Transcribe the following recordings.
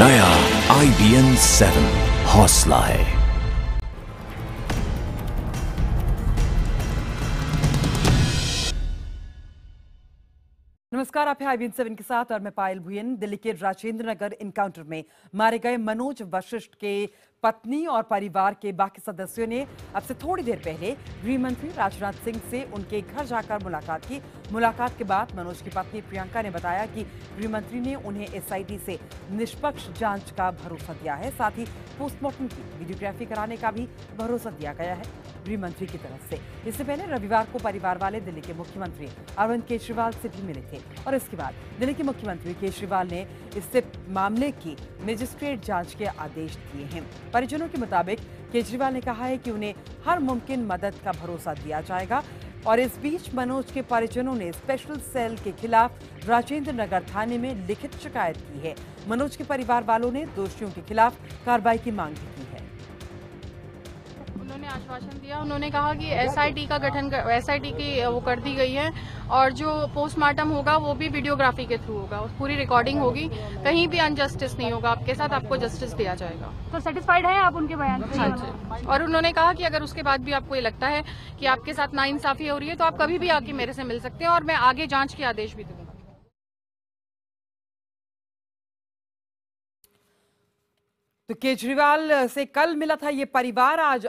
नया IBN 7 हौसला है। नमस्कार, आप हैं IBN 7 के साथ और मैं पायल भुयन। दिल्ली के राजेंद्र नगर इनकाउंटर में मारे गए मनोज वशिष्ठ के पत्नी और परिवार के बाकी सदस्यों ने अब से थोड़ी देर पहले गृह मंत्री राजनाथ सिंह से उनके घर जाकर मुलाकात की। मुलाकात के बाद मनोज की पत्नी प्रियंका ने बताया कि गृह मंत्री ने उन्हें SIT से निष्पक्ष जांच का भरोसा दिया है, साथ ही पोस्टमार्टम की वीडियोग्राफी कराने का भी भरोसा दिया गया है गृह मंत्री की तरफ से। इससे पहले रविवार को परिवार वाले दिल्ली के मुख्यमंत्री अरविंद केजरीवाल से भी मिले थे और इसके बाद दिल्ली के मुख्यमंत्री केजरीवाल ने इससे मामले की मजिस्ट्रेट जांच के आदेश दिए हैं। परिजनों के मुताबिक केजरीवाल ने कहा है कि उन्हें हर मुमकिन मदद का भरोसा दिया जाएगा और इस बीच मनोज के परिजनों ने स्पेशल सेल के खिलाफ राजेंद्र नगर थाने में लिखित शिकायत की है। मनोज के परिवार वालों ने दोषियों के खिलाफ कार्रवाई की मांग की है। उन्होंने आश्वासन दिया, उन्होंने कहा कि SIT का गठन SIT की वो कर दी गई है और जो पोस्टमार्टम होगा वो भी वीडियोग्राफी के थ्रू होगा, पूरी रिकॉर्डिंग होगी, कहीं भी अनजस्टिस नहीं होगा, आपके साथ आपको जस्टिस दिया जाएगा। तो सेटिस्फाइड है आप उनके बयान से? हाँ जी। और उन्होंने कहा कि अगर उसके बाद भी आपको ये लगता है कि आपके साथ नाइंसाफी हो रही है तो आप कभी भी आके मेरे से मिल सकते हैं और मैं आगे जांच के आदेश भी दूंगा। तो केजरीवाल से कल मिला था ये परिवार। आज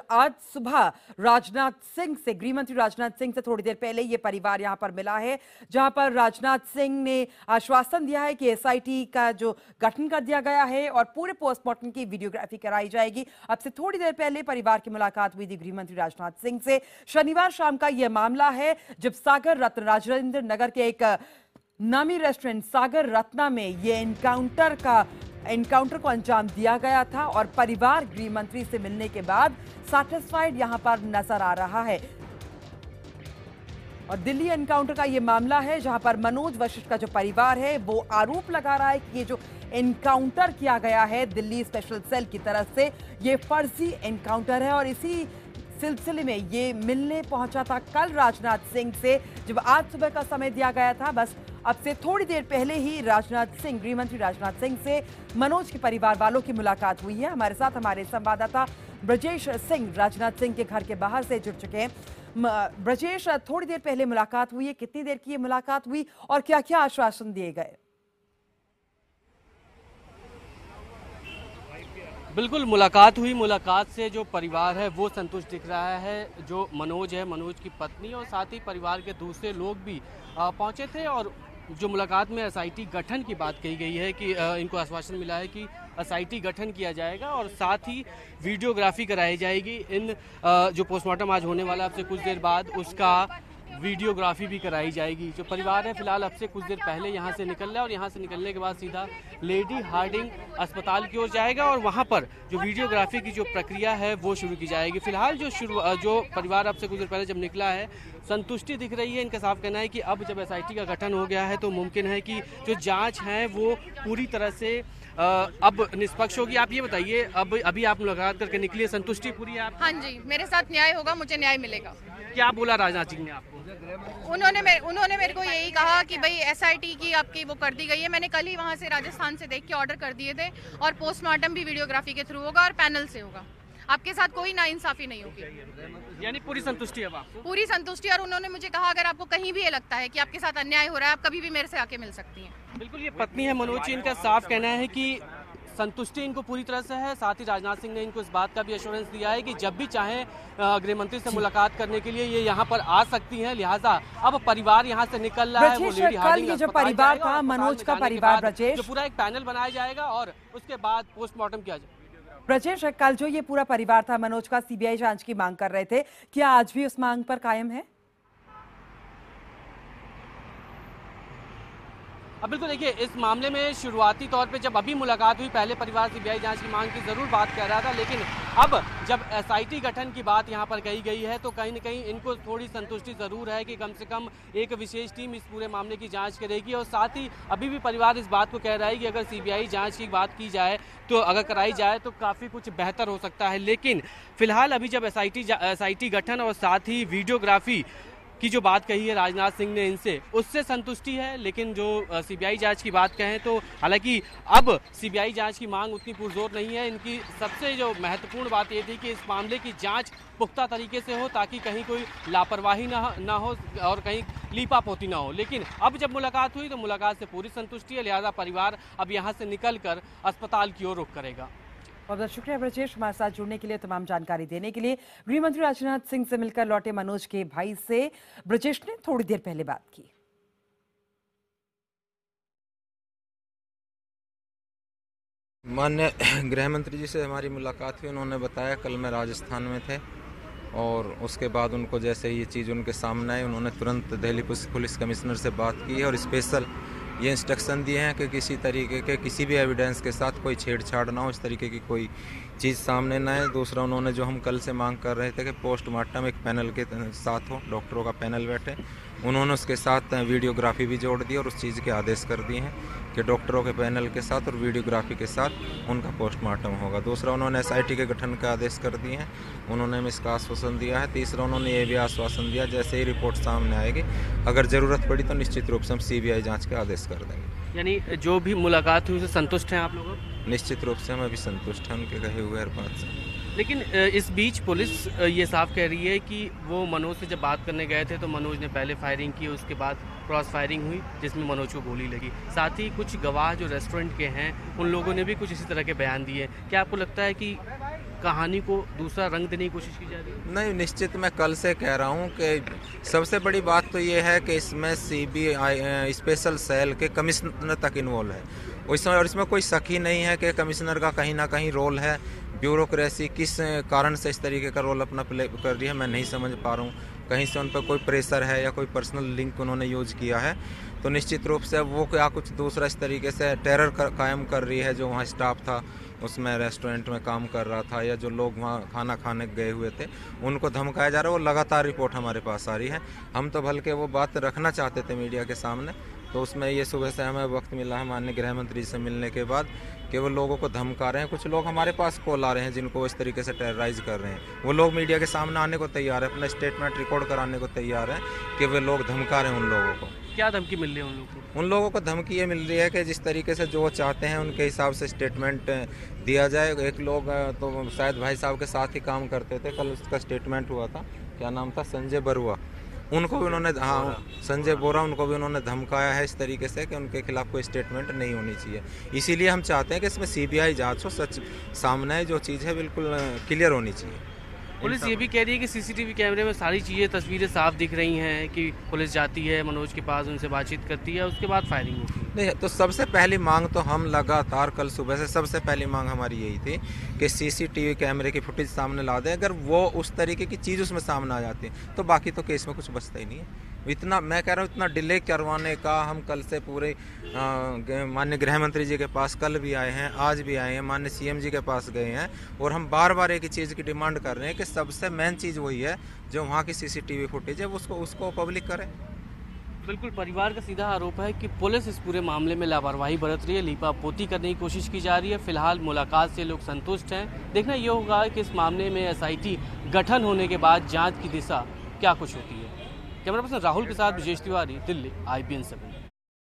सुबह राजनाथ सिंह से, गृह मंत्री राजनाथ सिंह से थोड़ी देर पहले ये परिवार यहां पर मिला है, जहां पर राजनाथ सिंह ने आश्वासन दिया है कि SIT का जो गठन कर दिया गया है और पूरे पोस्टमार्टम की वीडियोग्राफी कराई जाएगी। अब से थोड़ी देर पहले परिवार की मुलाकात हुई थी गृह मंत्री राजनाथ सिंह से। शनिवार शाम का यह मामला है जब सागर रत्न राजेंद्र नगर के एक नामी रेस्टोरेंट सागर रत्ना में ये एनकाउंटर को अंजाम दिया गया था और परिवार गृह मंत्री से मिलने के बाद सैटिस्फाइड यहां पर नजर आ रहा है। और दिल्ली एनकाउंटर का यह मामला है जहां पर मनोज वशिष्ठ का जो परिवार है वो आरोप लगा रहा है कि ये जो एनकाउंटर किया गया है दिल्ली स्पेशल सेल की तरफ से, ये फर्जी एनकाउंटर है और इसी सिलसिले में ये मिलने पहुंचा था कल राजनाथ सिंह से, जब आज सुबह का समय दिया गया था। बस अब से थोड़ी देर पहले ही गृह मंत्री राजनाथ सिंह से मनोज के परिवार वालों की मुलाकात हुई है। हमारे साथ हमारे संवाददाता ब्रजेश सिंह राजनाथ सिंह के घर के बाहर से जुड़ चुके हैं। ब्रजेश, थोड़ी देर पहले मुलाकात हुई है, कितनी देर की ये मुलाकात हुई और क्या क्या आश्वासन दिए गए? बिल्कुल मुलाकात हुई। मुलाकात से जो परिवार है वो संतुष्ट दिख रहा है। जो मनोज है, मनोज की पत्नी और साथ ही परिवार के दूसरे लोग भी पहुंचे थे और जो मुलाकात में SIT गठन की बात कही गई है कि इनको आश्वासन मिला है कि SIT गठन किया जाएगा और साथ ही वीडियोग्राफी कराई जाएगी। इन जो पोस्टमार्टम आज होने वाला अब से कुछ देर बाद उसका वीडियोग्राफी भी कराई जाएगी। जो परिवार है फिलहाल अब से कुछ देर पहले यहाँ से निकल रहा है और यहाँ से निकलने के बाद सीधा लेडी हार्डिंग अस्पताल की ओर जाएगा और वहाँ पर जो वीडियोग्राफी की जो प्रक्रिया है वो शुरू की जाएगी। फिलहाल जो परिवार अब से कुछ देर पहले जब निकला है, संतुष्टि दिख रही है। इनका साफ कहना है कि अब जब SIT का गठन हो गया है तो मुमकिन है कि जो जाँच है वो पूरी तरह से अब निष्पक्ष होगी। आप ये बताइए, अब अभी आप मुलाकात करके निकली, संतुष्टि पूरी है आप? हाँ जी, मेरे साथ न्याय होगा, मुझे न्याय मिलेगा। क्या बोला राजनाथ सिंह ने आपको? उन्होंने मेरे को यही कहा कि भाई SIT की आपकी वो कर दी गई है। मैंने कल ही वहाँ से राजस्थान से देख के ऑर्डर कर दिए थे और पोस्टमार्टम भी वीडियोग्राफी के थ्रू होगा और पैनल से होगा। आपके साथ कोई नाइंसाफी नहीं होगी। यानी पूरी संतुष्टि है आपको? पूरी संतुष्टि। और उन्होंने मुझे कहा अगर आपको कहीं भी ये लगता है कि आपके साथ अन्याय हो रहा है, आप कभी भी मेरे से आके मिल सकती हैं। बिल्कुल, ये पत्नी है मनोज जी, इनका साफ कहना है कि संतुष्टि इनको पूरी तरह से है। साथ ही राजनाथ सिंह ने इनको इस बात का भी एश्योरेंस दिया है कि जब भी चाहें गृह मंत्री से मुलाकात करने के लिए ये यहाँ पर आ सकती हैं। लिहाजा अब परिवार यहाँ से निकल रहा है, वो लेडी हार्डिंग ये जो परिवार था, मनोज का परिवार, ब्रजेश, जो पूरा एक पैनल बनाया जाएगा और उसके बाद पोस्टमार्टम किया जाएगा। ब्रजेश, कल जो ये पूरा परिवार था मनोज का, CBI जांच की मांग कर रहे थे, क्या आज भी उस मांग पर कायम है? अब बिल्कुल देखिए, इस मामले में शुरुआती तौर पे जब अभी मुलाकात हुई, पहले परिवार CBI जांच की मांग की जरूर बात कर रहा था, लेकिन अब जब SIT गठन की बात यहाँ पर कही गई है तो कहीं न कहीं इनको थोड़ी संतुष्टि जरूर है कि कम से कम एक विशेष टीम इस पूरे मामले की जांच करेगी। और साथ ही अभी भी परिवार इस बात को कह रहा है कि अगर CBI जांच की बात की जाए तो अगर कराई जाए तो काफ़ी कुछ बेहतर हो सकता है। लेकिन फिलहाल अभी जब SIT गठन और साथ ही वीडियोग्राफी की जो बात कही है राजनाथ सिंह ने इनसे, उससे संतुष्टि है। लेकिन जो सीबीआई जांच की बात कहें तो हालांकि अब सीबीआई जांच की मांग उतनी पुरजोर नहीं है। इनकी सबसे जो महत्वपूर्ण बात ये थी कि इस मामले की जांच पुख्ता तरीके से हो ताकि कहीं कोई लापरवाही ना हो और कहीं लीपापोती ना हो। लेकिन अब जब मुलाकात हुई तो मुलाकात से पूरी संतुष्टि है, लिहाजा परिवार अब यहाँ से निकलकर अस्पताल की ओर रुख करेगा। बहुत बहुत शुक्रिया ब्रजेश, हमारे साथ जुड़ने के लिए, तमाम जानकारी देने के लिए। गृह मंत्री राजनाथ सिंह से मिलकर लौटे मनोज के भाई से ब्रजेश ने थोड़ी देर पहले बात की। माननीय गृह मंत्री जी से हमारी मुलाकात हुई। उन्होंने बताया कल मैं राजस्थान में थे और उसके बाद उनको जैसे ये चीज़ उनके सामने आई, उन्होंने तुरंत दिल्ली पुलिस कमिश्नर से बात की है और स्पेशल ये इंस्ट्रक्शन दिए हैं कि किसी तरीके के किसी भी एविडेंस के साथ कोई छेड़छाड़ ना हो, इस तरीके की कोई चीज़ सामने ना आए। दूसरा, उन्होंने जो हम कल से मांग कर रहे थे कि पोस्टमार्टम एक पैनल के साथ हो, डॉक्टरों का पैनल बैठे, उन्होंने उसके साथ वीडियोग्राफी भी जोड़ दी और उस चीज़ के आदेश कर दिए हैं कि डॉक्टरों के पैनल के साथ और वीडियोग्राफी के साथ उनका पोस्टमार्टम होगा। दूसरा, उन्होंने एसआईटी के गठन का आदेश कर दिए हैं, उन्होंने हमें इसका आश्वासन दिया है। तीसरा, उन्होंने ये भी आश्वासन दिया जैसे ही रिपोर्ट सामने आएगी अगर ज़रूरत पड़ी तो निश्चित रूप से हम सीबीआई जांच के आदेश कर देंगे। यानी जो भी मुलाकात हुई उससे संतुष्ट हैं आप लोग? निश्चित रूप से हम अभी संतुष्ट हैं उनके कहे हुए हर बात से। लेकिन इस बीच पुलिस ये साफ कह रही है कि वो मनोज से जब बात करने गए थे तो मनोज ने पहले फायरिंग की, उसके बाद क्रॉस फायरिंग हुई जिसमें मनोज को गोली लगी। साथ ही कुछ गवाह जो रेस्टोरेंट के हैं उन लोगों ने भी कुछ इसी तरह के बयान दिए। क्या आपको लगता है कि कहानी को दूसरा रंग देने की कोशिश की जा रही है? नहीं, निश्चित मैं कल से कह रहा हूँ कि सबसे बड़ी बात तो ये है कि इसमें सीबीआई स्पेशल सेल के कमिश्नर तक इन्वॉल्व है और इसमें कोई शक ही नहीं है कि कमिश्नर का कहीं ना कहीं रोल है। ब्यूरोक्रेसी किस कारण से इस तरीके का रोल अपना प्ले कर रही है मैं नहीं समझ पा रहा हूँ। कहीं से उन पर कोई प्रेशर है या कोई पर्सनल लिंक उन्होंने यूज किया है तो निश्चित रूप से वो क्या कुछ दूसरा इस तरीके से टेरर कायम कर रही है। जो वहाँ स्टाफ था उसमें रेस्टोरेंट में काम कर रहा था या जो लोग वहाँ खाना खाने गए हुए थे उनको धमकाया जा रहा है। वो लगातार रिपोर्ट हमारे पास आ रही है। हम तो बल्कि वो बात रखना चाहते थे मीडिया के सामने, तो उसमें ये सुबह से हमें वक्त मिला है माननीय गृह मंत्री से मिलने के बाद कि वो लोगों को धमका रहे हैं। कुछ लोग हमारे पास कॉल आ रहे हैं जिनको वो इस तरीके से टेरराइज कर रहे हैं। वो लोग मीडिया के सामने आने को तैयार है, अपना स्टेटमेंट रिकॉर्ड कराने को तैयार है कि वे लोग धमका रहे हैं उन लोगों को। क्या धमकी मिल रही है उन लोगों को? उन लोगों को धमकी ये मिल रही है कि जिस तरीके से जो वो चाहते हैं उनके हिसाब से स्टेटमेंट दिया जाए। एक लोग तो शायद भाई साहब के साथ ही काम करते थे, कल उसका स्टेटमेंट हुआ था, क्या नाम था, संजय बरुआ, उनको भी उन्होंने संजय बोरा, उनको भी उन्होंने धमकाया है इस तरीके से कि उनके खिलाफ कोई स्टेटमेंट नहीं होनी चाहिए। इसीलिए हम चाहते हैं कि इसमें सीबीआई जांच हो, सच सामने जो चीज़ है बिल्कुल क्लियर होनी चाहिए। पुलिस ये भी कह रही है कि सीसीटीवी कैमरे में सारी चीज़ें तस्वीरें साफ दिख रही हैं कि पुलिस जाती है मनोज के पास, उनसे बातचीत करती है, उसके बाद फायरिंग होती है। नहीं, तो सबसे पहली मांग तो हम लगातार कल सुबह से सबसे पहली मांग हमारी यही थी कि सीसीटीवी कैमरे की फुटेज सामने ला दें। अगर वो उस तरीके की चीज़ उसमें सामने आ जाती है तो बाकी तो केस में कुछ बचता ही नहीं है। इतना मैं कह रहा हूँ, इतना डिले करवाने का हम कल से पूरे माननीय गृह मंत्री जी के पास कल भी आए हैं, आज भी आए हैं, माननीय सीएम जी के पास गए हैं और हम बार बार एक ही चीज़ की डिमांड कर रहे हैं कि सबसे मेन चीज़ वही है जो वहाँ की सीसीटीवी फुटेज है उसको पब्लिक करें। बिल्कुल, परिवार का सीधा आरोप है कि पुलिस इस पूरे मामले में लापरवाही बरत रही है, लीपापोती करने की कोशिश की जा रही है। फिलहाल मुलाकात से लोग संतुष्ट हैं। देखना ये होगा कि इस मामले में एसआईटी गठन होने के बाद जांच की दिशा क्या कुछ होती है। कैमरा पर्सन राहुल के साथ विजेश तिवारी, दिल्ली, IBN 7।